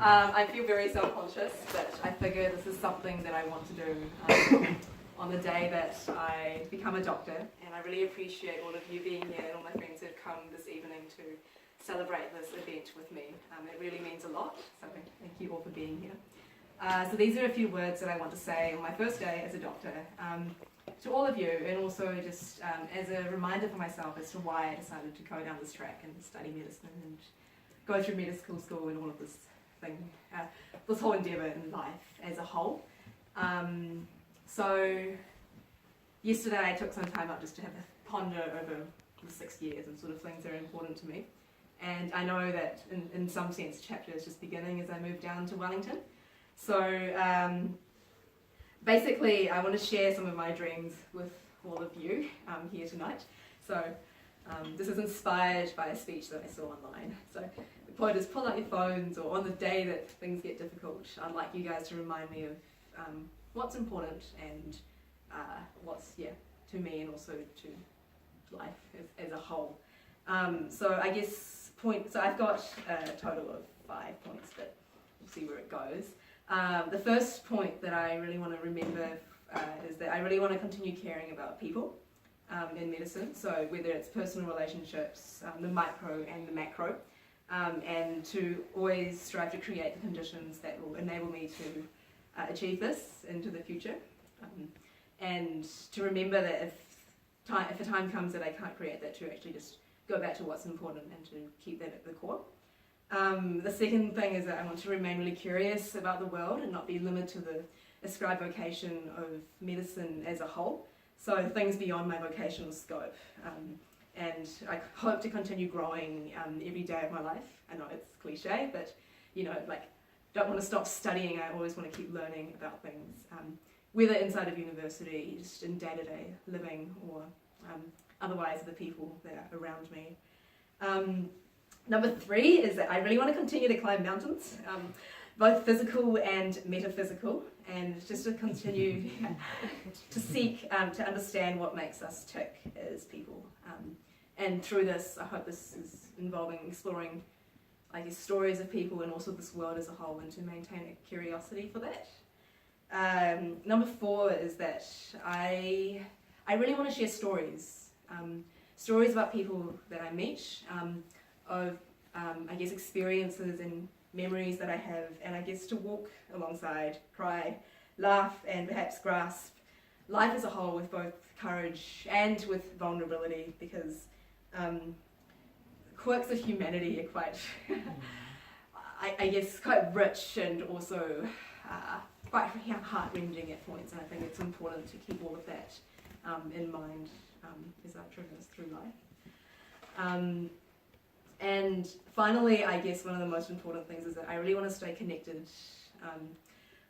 I feel very self-conscious, but I figure this is something that I want to do on the day that I become a doctor. And I really appreciate all of you being here and all my friends who have come this evening to celebrate this event with me. It really means a lot, so thank you all for being here. So these are a few words that I want to say on my first day as a doctor to all of you, and also just as a reminder for myself as to why I decided to go down this track and study medicine and go through medical school and all of this thing, this whole endeavour in life as a whole. So yesterday I took some time out just to have a ponder over the 6 years and sort of things that are important to me. And I know that in some sense chapter is just beginning as I move down to Wellington. So basically I want to share some of my dreams with all of you here tonight. So this is inspired by a speech that I saw online. So the quote is, pull out your phones, or on the day that things get difficult, I'd like you guys to remind me of what's important and what's, to me and also to life as a whole. So I guess so I've got a total of 5 points, but we'll see where it goes. The first point that I really want to remember is that I really want to continue caring about people in medicine, so whether it's personal relationships, the micro and the macro, and to always strive to create the conditions that will enable me to achieve this into the future, and to remember that if a time comes that I can't create that, to actually just go back to what's important and to keep that at the core. The second thing is that I want to remain really curious about the world and not be limited to the ascribed vocation of medicine as a whole, so things beyond my vocational scope. And I hope to continue growing every day of my life. I know it's cliche, but don't want to stop studying. I always want to keep learning about things, whether inside of university, just in day-to-day living, or otherwise the people that are around me. Number 3 is that I really want to continue to climb mountains, both physical and metaphysical, and just to continue to seek to understand what makes us tick as people. And through this, I hope this is involving exploring, stories of people and also this world as a whole, and to maintain a curiosity for that. Number 4 is that I really want to share stories, stories about people that I meet, of experiences and memories that I have, and to walk alongside, cry, laugh, and perhaps grasp life as a whole with both courage and with vulnerability, because quirks of humanity are quite, quite rich and also quite heart-rending at points, and I think it's important to keep all of that in mind as I traverse through life. And finally, one of the most important things is that I really want to stay connected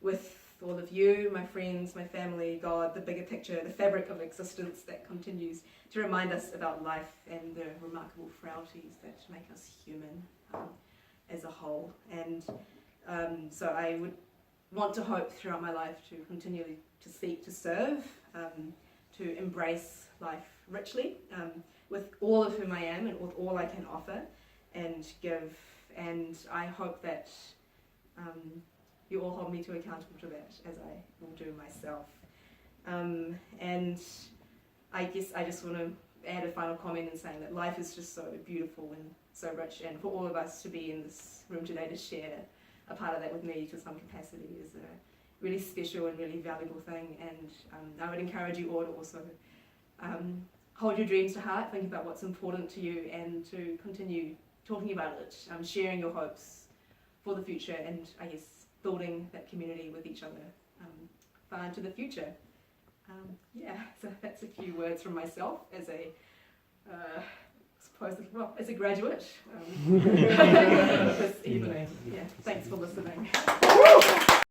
with all of you, my friends, my family, God, the bigger picture, the fabric of existence that continues to remind us about life and the remarkable frailties that make us human as a whole. And so I would want to hope throughout my life to continually to seek to serve, to embrace life richly, with all of whom I am and with all I can offer and give. And I hope that you all hold me to accountable to that, as I will do myself. And I just want to add a final comment in saying that life is just so beautiful and so rich, and for all of us to be in this room today to share a part of that with me to some capacity is a really special and really valuable thing. And I would encourage you all to also hold your dreams to heart, think about what's important to you, and to continue talking about it, sharing your hopes for the future, and building that community with each other far into the future. So that's a few words from myself as a as a graduate this evening. Thanks for listening.